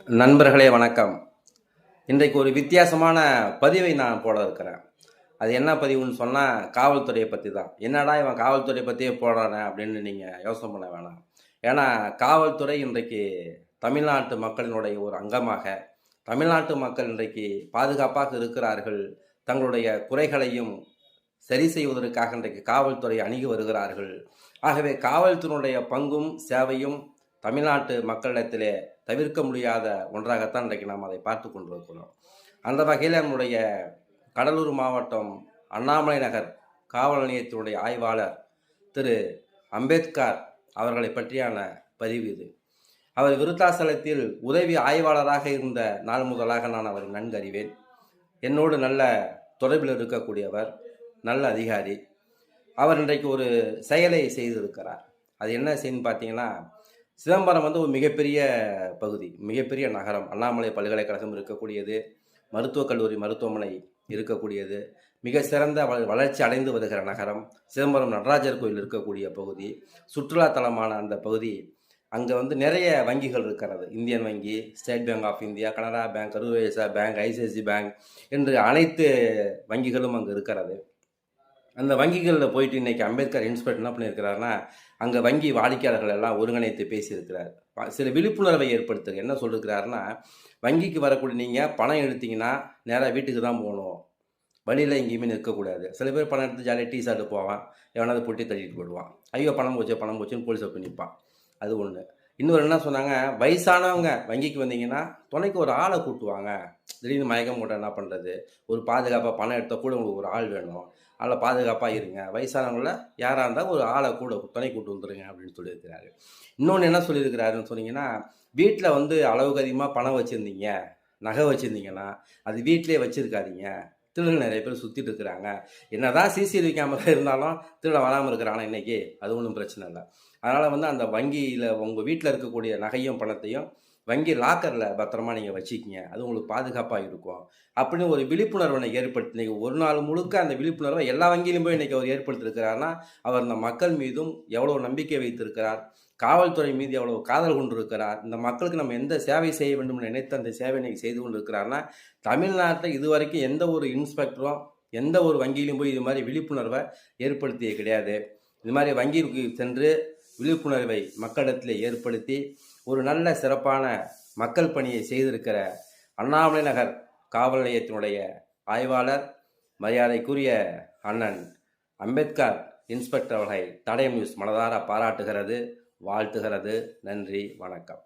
நண்பர்களே வணக்கம். இன்றைக்கு ஒரு வித்தியாசமான பதிவை நான் போட இருக்கிறேன். அது என்ன பதிவுன்னு சொன்னால், காவல்துறையை பற்றி தான். என்னடா இவன் காவல்துறையை பற்றியே போடுறானே அப்படின்னு நீங்கள் யோசனை பண்ண வேணாம். ஏன்னா காவல்துறை இன்றைக்கு தமிழ்நாட்டு மக்களினுடைய ஒரு அங்கமாக, தமிழ்நாட்டு மக்கள் இன்றைக்கு பாதுகாப்பாக இருக்கிறார்கள். தங்களுடைய குறைகளையும் சரி செய்வதற்காக இன்றைக்கு காவல்துறை அணுகி வருகிறார்கள். ஆகவே காவல்துறையினுடைய பங்கும் சேவையும் தமிழ்நாட்டு மக்களிடத்திலே தவிர்க்க முடியாத ஒன்றாகத்தான் இன்றைக்கு நாம் அதை பார்த்து கொண்டிருக்கிறோம். அந்த வகையில் நம்முடைய கடலூர் மாவட்டம் அண்ணாமலை நகர் காவல் நிலையத்தினுடைய ஆய்வாளர் திரு அம்பேத்கர் அவர்களை பற்றியான பதிவு இது. அவர் விருத்தாசலத்தில் உதவி ஆய்வாளராக இருந்த நாள் முதலாக நான் அவரை நன்கு அறிவேன். என்னோடு நல்ல தொடர்பில் இருக்கக்கூடியவர், நல்ல அதிகாரி. அவர் இன்றைக்கு ஒரு செயலை செய்திருக்கிறார். அது என்ன செய்யணும்னு பார்த்தீங்கன்னா, சிதம்பரம் ஒரு மிகப்பெரிய பகுதி, மிகப்பெரிய நகரம். அண்ணாமலை பல்கலைக்கழகம் இருக்கக்கூடியது, மருத்துவக் கல்லூரி மருத்துவமனை இருக்கக்கூடியது, மிக சிறந்த வளர்ச்சி அடைந்து வருகிற நகரம். சிதம்பரம் நடராஜர் கோயில் இருக்கக்கூடிய பகுதி, சுற்றுலாத்தலமான அந்த பகுதி. அங்கே நிறைய வங்கிகள் இருக்கிறது. இந்தியன் வங்கி, state bank of India, Canara bank, Karur Vysya bank, ICICI bank என்று அனைத்து வங்கிகளும் அங்கே இருக்கிறது. அந்த வங்கிகளில் போயிட்டு இன்றைக்கி அம்பேத்கர் இன்ஸ்பெக்டர் என்ன பண்ணியிருக்கிறாருன்னா, அங்கே வங்கி வாடிக்கையாளர்கள் எல்லாம் ஒருங்கிணைத்து பேசியிருக்கிறார். சில விழிப்புணர்வை ஏற்படுத்துங்க. என்ன சொல்லியிருக்கிறாருன்னா, வங்கிக்கு வரக்கூடிய நீங்கள் பணம் எடுத்தீங்கன்னா நேராக வீட்டுக்கு தான் போகணும், வழியில் எங்கேயுமே நிற்கக்கூடாது. சில பேர் பணம் எடுத்து ஜாலியாக டீ சாப்பிட்டு போவான், எவனாவது பொட்டி தள்ளிட்டு போயிடுவான். ஐயோ பணம் போச்சுன்னு போலீஸை போய் நிற்பான். அது ஒன்று. இன்னொரு என்ன சொன்னாங்க, வயசானவங்க வங்கிக்கு வந்தீங்கன்னா துணைக்கு ஒரு ஆளை கூட்டுவாங்க. திடீர்னு மயக்கம் போட்டால் என்ன பண்ணுறது, ஒரு பாதுகாப்பாக பணம் எடுத்தால் கூட உங்களுக்கு ஒரு ஆள் வேணும், அதில் பாதுகாப்பாக இருங்க. வயசானவங்கள யாராக இருந்தால் ஒரு ஆளை கூட துணை கூட்டு வந்துடுங்க அப்படின்னு சொல்லியிருக்கிறாரு. இன்னொன்று என்ன சொல்லியிருக்கிறாருன்னு சொன்னீங்கன்னா, வீட்டில் அளவுக்கு அதிகமாக பணம் வச்சுருந்தீங்க, நகை வச்சுருந்தீங்கன்னா அது வீட்டிலே வச்சுருக்காதீங்க. திருடர்கள் நிறைய பேர் சுற்றிட்டு இருக்கிறாங்க. என்ன தான் சிசிடிவி கேமரா இருந்தாலும் திருட வராமல் இருக்கிறாங்க இன்றைக்கி. அது ஒன்றும் பிரச்சனை இல்லை. அதனால் அந்த வங்கியில் உங்கள் வீட்டில் இருக்கக்கூடிய நகையும் பணத்தையும் வங்கி லாக்கரில் பத்திரமா நீங்கள் வச்சுக்கிங்க, அது உங்களுக்கு பாதுகாப்பாக இருக்கும் அப்படின்னு ஒரு விழிப்புணர்வை ஏற்படுத்தி இன்றைக்கி ஒரு நாள் முழுக்க அந்த விழிப்புணர்வை எல்லா வங்கியிலும் போய் இன்றைக்கி அவர் ஏற்படுத்தியிருக்கிறாருன்னா, அவர் இந்த மக்கள் மீதும் எவ்வளோ நம்பிக்கை வைத்திருக்கிறார், காவல்துறை மீது எவ்வளோ காதல் கொண்டிருக்கிறார், இந்த மக்களுக்கு நம்ம எந்த சேவை செய்ய வேண்டும் என்று நினைத்து அந்த சேவை இன்றைக்கி செய்து கொண்டிருக்கிறாருன்னா, தமிழ்நாட்டில் இதுவரைக்கும் எந்த ஒரு இன்ஸ்பெக்டரும் எந்த ஒரு வங்கியிலும் போய் இது மாதிரி விழிப்புணர்வை ஏற்படுத்திய கிடையாது. இது மாதிரி வங்கிக்கு சென்று விழிப்புணர்வை மக்களிடத்தில் ஏற்படுத்தி ஒரு நல்ல சிறப்பான மக்கள் பணியை செய்திருக்கிற அண்ணாமலை நகர் காவல் நிலையத்தினுடைய ஆய்வாளர் மரியாதைக்குரிய அண்ணன் அம்பேத்கர் இன்ஸ்பெக்டர் அவர்களை தடயம் நியூஸ் மனதார பாராட்டுகிறது, வாழ்த்துகிறது. நன்றி, வணக்கம்.